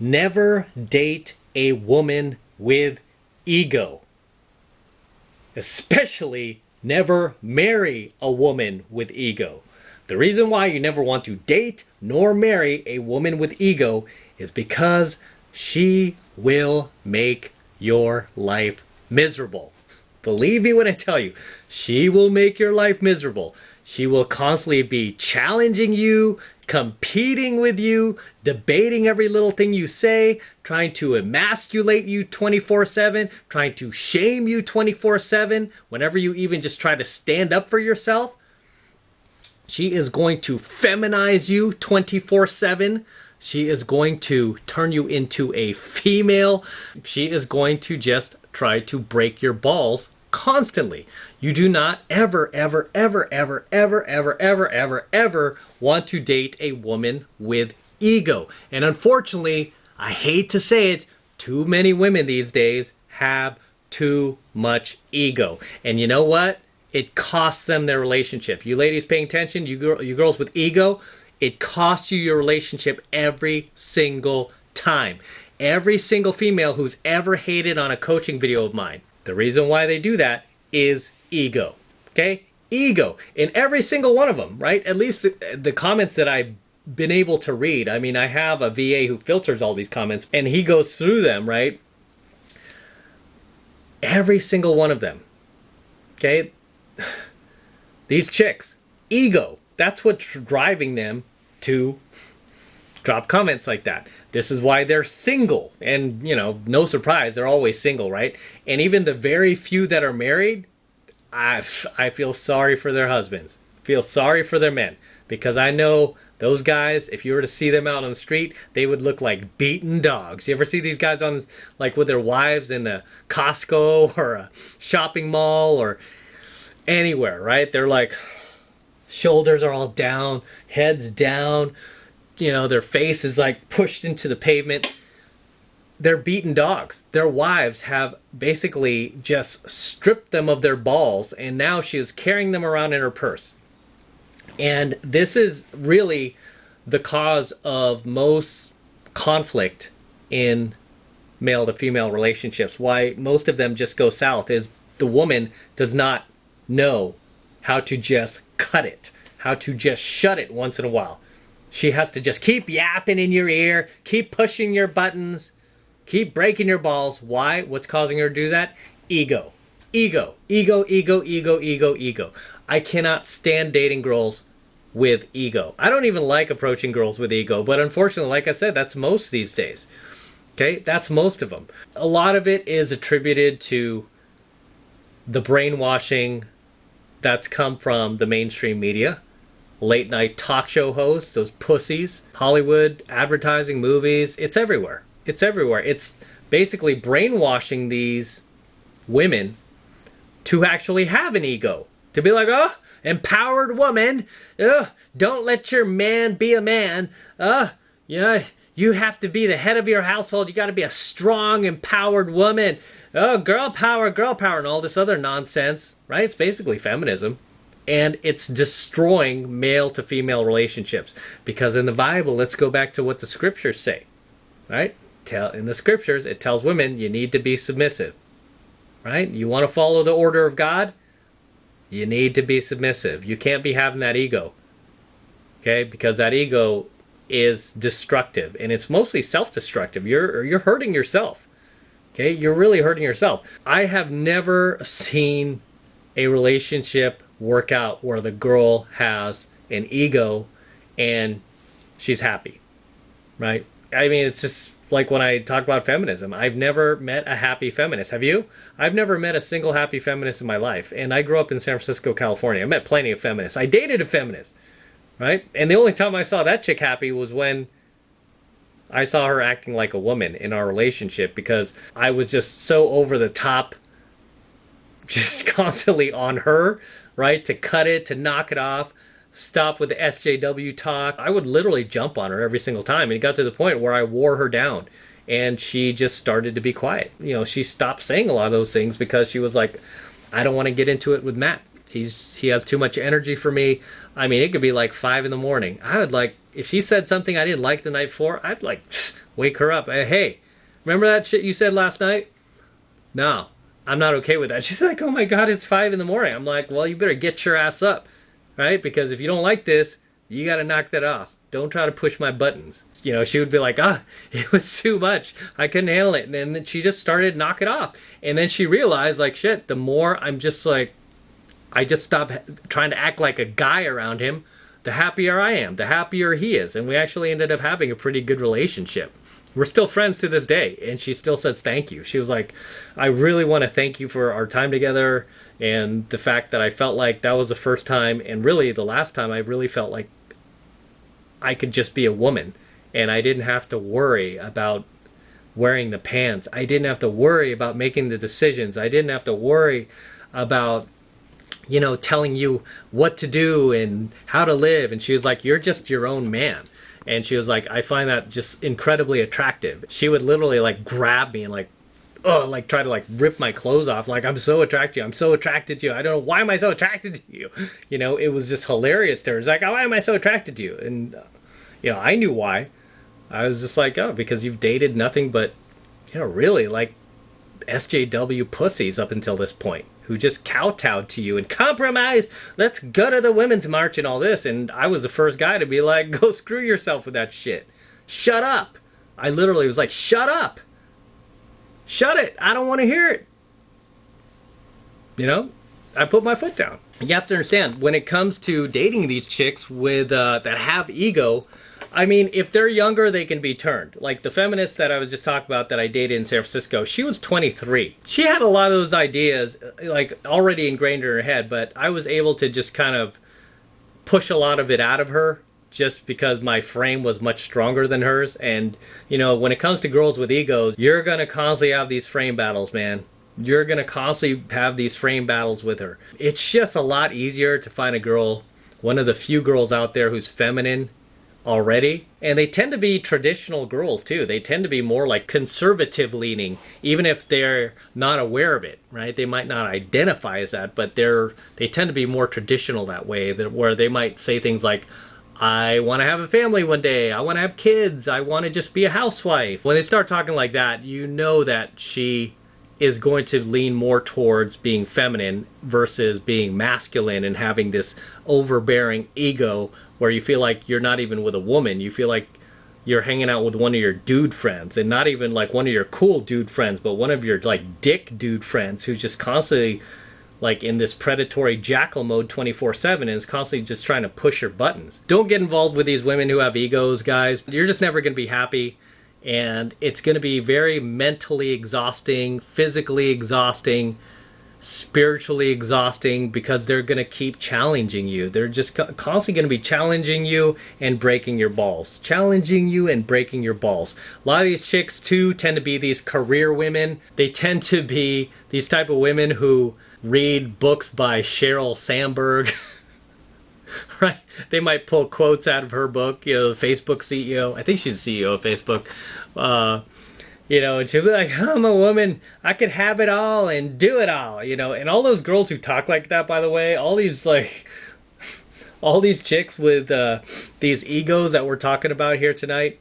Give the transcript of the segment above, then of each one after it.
Never date a woman with ego. Especially never marry a woman with ego. The reason why you never want to date nor marry a woman with ego is because she will make your life miserable. Believe me when I tell you, she will make your life miserable. She will constantly be challenging you, competing with you, debating every little thing you say, trying to emasculate you 24/7, trying to shame you 24/7, whenever you even just try to stand up for yourself. She is going to feminize you 24/7. She is going to turn you into a female. She is going to just try to break your balls constantly. You do not ever want to date a woman with ego. And unfortunately, I hate to say it, too many women these days have too much ego. And you know what? It costs them their relationship. You ladies paying attention, you girls with ego, it costs you your relationship every single time. Every single female who's ever hated on a coaching video of mine, the reason why they do that is ego. Okay? Ego. In every single one of them, right? At least the comments that I've been able to read. I mean, I have a VA who filters all these comments, and he goes through them, right? Every single one of them. Okay? These chicks, ego. That's what's driving them to drop comments like that. This is why they're single. And, you know, no surprise, they're always single, right? And even the very few that are married, I feel sorry for their husbands. Feel sorry for their men. Because I know those guys, if you were to see them out on the street, they would look like beaten dogs. You ever see these guys on, like, with their wives in a Costco or a shopping mall or anywhere, right? They're like, shoulders are all down, heads down, you know, their face is like pushed into the pavement. They're beaten dogs. Their wives have basically just stripped them of their balls, and now she is carrying them around in her purse. And this is really the cause of most conflict in male to female relationships. Why most of them just go south is the woman does not know how to just cut it, how to just shut it once in a while. She has to just keep yapping in your ear, keep pushing your buttons, keep breaking your balls. Why? What's causing her to do that? Ego. Ego. Ego, ego, ego, ego, ego. I cannot stand dating girls with ego. I don't even like approaching girls with ego, but unfortunately, like I said, that's most these days. Okay? That's most of them. A lot of it is attributed to the brainwashing that's come from the mainstream media. Late night talk show hosts, those pussies, Hollywood, advertising, movies, it's everywhere. It's everywhere. It's basically brainwashing these women to actually have an ego. To be like, oh, empowered woman, don't let your man be a man. You have to be the head of your household. You got to be a strong, empowered woman. Oh, girl power, and all this other nonsense, right? It's basically feminism. And it's destroying male to female relationships. Because in the Bible, let's go back to what the scriptures say, right? In the scriptures, it tells women you need to be submissive, right? You want to follow the order of God? You need to be submissive. You can't be having that ego, okay? Because that ego is destructive, and it's mostly self-destructive. You're hurting yourself, okay? You're really hurting yourself. I have never seen a relationship work out where the girl has an ego and she's happy, right? I mean, it's just like when I talk about feminism. I've never met a happy feminist. Have you? I've never met a single happy feminist in my life. And I grew up in San Francisco, California. I met plenty of feminists. I dated a feminist, right? And the only time I saw that chick happy was when I saw her acting like a woman in our relationship, because I was just so over the top, just constantly on her, right? To cut it, to knock it off, stop with the SJW talk. I would literally jump on her every single time. And it got to the point where I wore her down. And she just started to be quiet. You know, she stopped saying a lot of those things because she was like, I don't want to get into it with Matt. He has too much energy for me. I mean, it could be like 5 a.m. I would like, if she said something I didn't like the night before, I'd like Wake her up. Hey, remember that shit you said last night? No, I'm not okay with that. She's like, oh my God, it's 5 a.m. I'm like, well, you better get your ass up, right? Because if you don't like this, you got to knock that off. Don't try to push my buttons. You know, she would be like, it was too much. I couldn't handle it. And then she just started to knock it off. And then she realized, like, shit, the more I'm just like, I just stop trying to act like a guy around him, the happier I am, the happier he is. And we actually ended up having a pretty good relationship. We're still friends to this day. And she still says thank you. She was like, I really want to thank you for our time together and the fact that I felt like that was the first time and really the last time I really felt like I could just be a woman. And I didn't have to worry about wearing the pants. I didn't have to worry about making the decisions. I didn't have to worry about, you know, telling you what to do and how to live. And she was like, you're just your own man. And she was like, I find that just incredibly attractive. She would literally like grab me and like, like try to like rip my clothes off. Like, I'm so attracted to you. I'm so attracted to you. I don't know. Why am I so attracted to you? You know, it was just hilarious to her. It's like, why am I so attracted to you? And, you know, I knew why. I was just like, because you've dated nothing but, you know, really like SJW pussies up until this point who just kowtowed to you and compromised. Let's go to the Women's March and all this. And I was the first guy to be like, go screw yourself with that shit. Shut up. I literally was like, shut up. Shut it. I don't want to hear it. You know, I put my foot down. You have to understand, when it comes to dating these chicks with that have ego, I mean, if they're younger, they can be turned. Like the feminist that I was just talking about that I dated in San Francisco, she was 23. She had a lot of those ideas like already ingrained in her head, but I was able to just kind of push a lot of it out of her just because my frame was much stronger than hers. And, you know, when it comes to girls with egos, you're going to constantly have these frame battles, man. You're going to constantly have these frame battles with her. It's just a lot easier to find a girl, one of the few girls out there who's feminine already. And they tend to be traditional girls too. They tend to be more like conservative leaning, even if they're not aware of it, right? They might not identify as that, but they tend to be more traditional that way, where they might say things like, I want to have a family one day. I want to have kids. I want to just be a housewife. When they start talking like that, you know that she is going to lean more towards being feminine versus being masculine and having this overbearing ego where you feel like you're not even with a woman. You feel like you're hanging out with one of your dude friends, and not even like one of your cool dude friends, but one of your like dick dude friends who's just constantly like in this predatory jackal mode 24/7 and is constantly just trying to push your buttons. Don't get involved with these women who have egos, guys. You're just never going to be happy. And it's going to be very mentally exhausting, physically exhausting, spiritually exhausting, because they're going to keep challenging you. They're just constantly going to be challenging you and breaking your balls. Challenging you and breaking your balls. A lot of these chicks, too, tend to be these career women. They tend to be these type of women who read books by Sheryl Sandberg. Right? They might pull quotes out of her book, you know, the Facebook CEO. I think she's the CEO of Facebook. You know, and she'll be like, I'm a woman. I could have it all and do it all, you know. And all those girls who talk like that, by the way, all these chicks with these egos that we're talking about here tonight,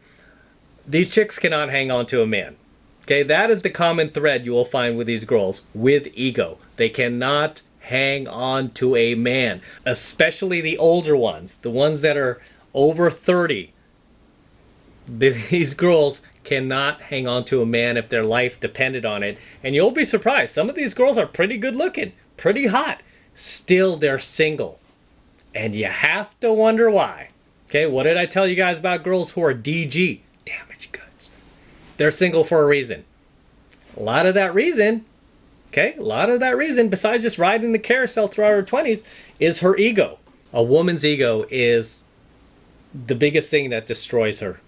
these chicks cannot hang on to a man. Okay, that is the common thread you will find with these girls with ego. They cannot hang on to a man, especially the older ones, the ones that are over 30. These girls cannot hang on to a man if their life depended on it. And you'll be surprised, some of these girls are pretty good looking, pretty hot. Still, they're single. And you have to wonder why. Okay, what did I tell you guys about girls who are DG? Damaged goods. They're single for a reason. A lot of that reason, besides just riding the carousel throughout her 20s, is her ego. A woman's ego is the biggest thing that destroys her.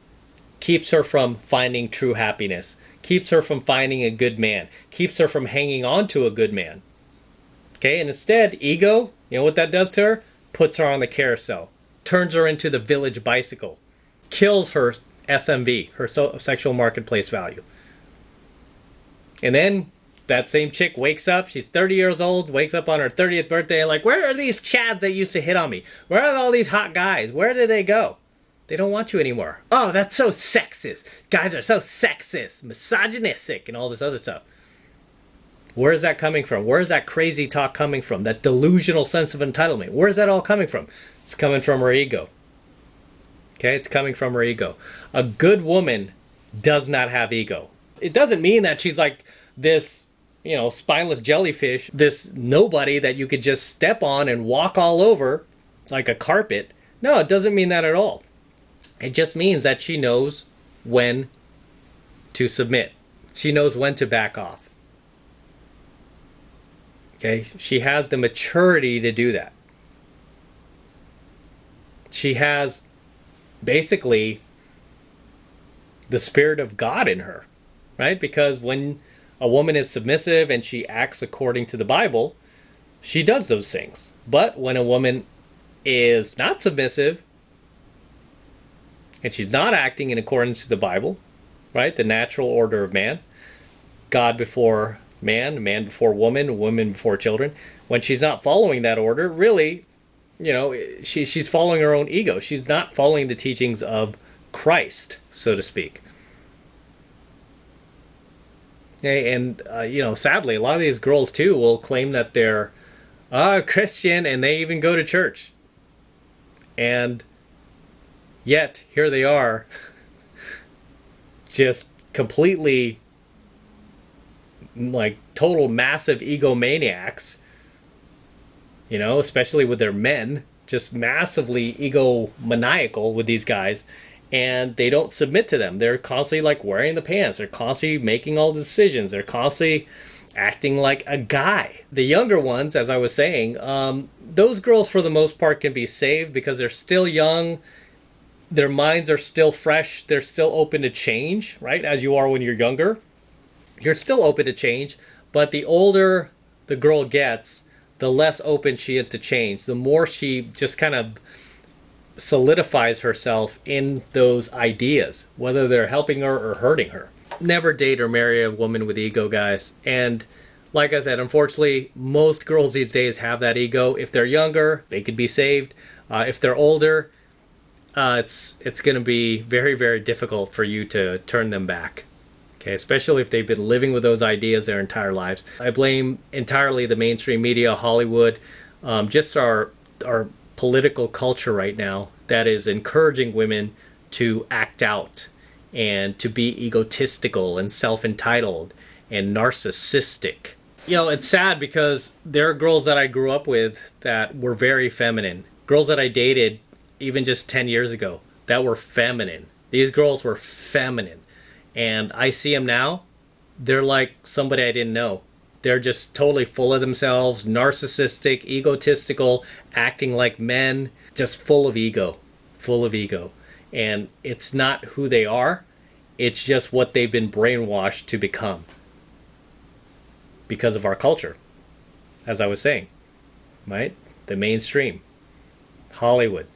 Keeps her from finding true happiness. Keeps her from finding a good man. Keeps her from hanging on to a good man. Okay, and instead, ego, you know what that does to her? Puts her on the carousel. Turns her into the village bicycle. Kills her SMV, her sexual marketplace value. And then that same chick wakes up, she's 30 years old, wakes up on her 30th birthday, and like, where are these chads that used to hit on me? Where are all these hot guys? Where did they go? They don't want you anymore. Oh, that's so sexist. Guys are so sexist, misogynistic, and all this other stuff. Where is that coming from? Where is that crazy talk coming from? That delusional sense of entitlement. Where is that all coming from? It's coming from her ego. Okay, it's coming from her ego. A good woman does not have ego. It doesn't mean that she's like this, spineless jellyfish, this nobody that you could just step on and walk all over like a carpet. No, it doesn't mean that at all. It just means that she knows when to submit. She knows when to back off. Okay, she has the maturity to do that. She has basically the Spirit of God in her, right? Because when a woman is submissive and she acts according to the Bible, she does those things. But when a woman is not submissive and she's not acting in accordance to the Bible, right? The natural order of man, God before man, man before woman, woman before children. When she's not following that order, really, she's following her own ego. She's not following the teachings of Christ, so to speak. Okay, and, sadly, a lot of these girls, too, will claim that they're Christian and they even go to church. And yet, here they are, just completely like total massive egomaniacs, especially with their men, just massively egomaniacal with these guys, and they don't submit to them. They're constantly like wearing the pants. They're constantly making all the decisions. They're constantly acting like a guy. The younger ones, as I was saying, those girls for the most part can be saved because they're still young. Their minds are still fresh. They're still open to change, right? As you are when you're younger. You're still open to change, but the older the girl gets, the less open she is to change. The more she just kind of solidifies herself in those ideas, whether they're helping her or hurting her. Never date or marry a woman with ego, guys. And like I said, unfortunately, most girls these days have that ego. If they're younger, they could be saved. If they're older, it's going to be very, very difficult for you to turn them back. Okay, especially if they've been living with those ideas their entire lives. I blame entirely the mainstream media, Hollywood, just our political culture right now that is encouraging women to act out and to be egotistical and self-entitled and narcissistic. It's sad because there are girls that I grew up with that were very feminine. Girls that I dated even just 10 years ago that were feminine. These girls were feminine. And I see them now, they're like somebody I didn't know. They're just totally full of themselves, narcissistic, egotistical, acting like men, just full of ego. And it's not who they are, it's just what they've been brainwashed to become. Because of our culture, as I was saying, right? The mainstream, Hollywood.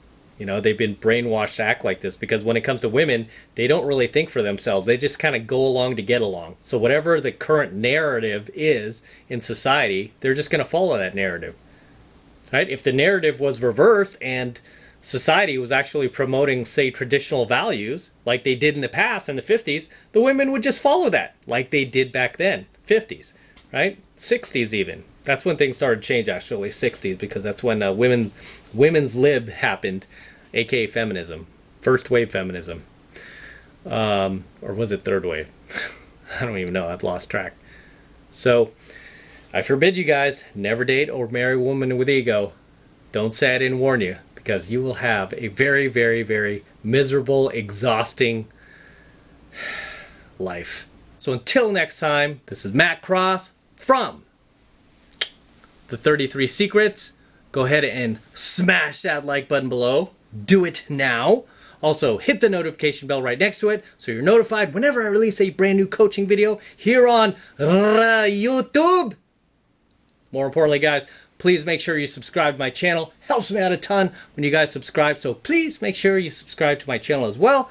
They've been brainwashed to act like this because when it comes to women, they don't really think for themselves. They just kind of go along to get along. So whatever the current narrative is in society, they're just going to follow that narrative. Right? If the narrative was reversed and society was actually promoting, say, traditional values like they did in the past in the 50s, the women would just follow that like they did back then, 50s, right? 60s even. That's when things started to change, actually, 60s, because that's when women's lib happened, aka feminism, first wave feminism, or was it third wave? I don't even know. I've lost track. So I forbid you guys never date or marry a woman with ego. Don't say I didn't warn you, because you will have a very, very, very miserable, exhausting life. So until next time, this is Matt Cross from The 33 Secrets. Go ahead and smash that like button below. Do it now. Also, hit the notification bell right next to it so you're notified whenever I release a brand new coaching video here on YouTube. More importantly, guys, please make sure you subscribe to my channel. Helps me out a ton when you guys subscribe, so please make sure you subscribe to my channel as well.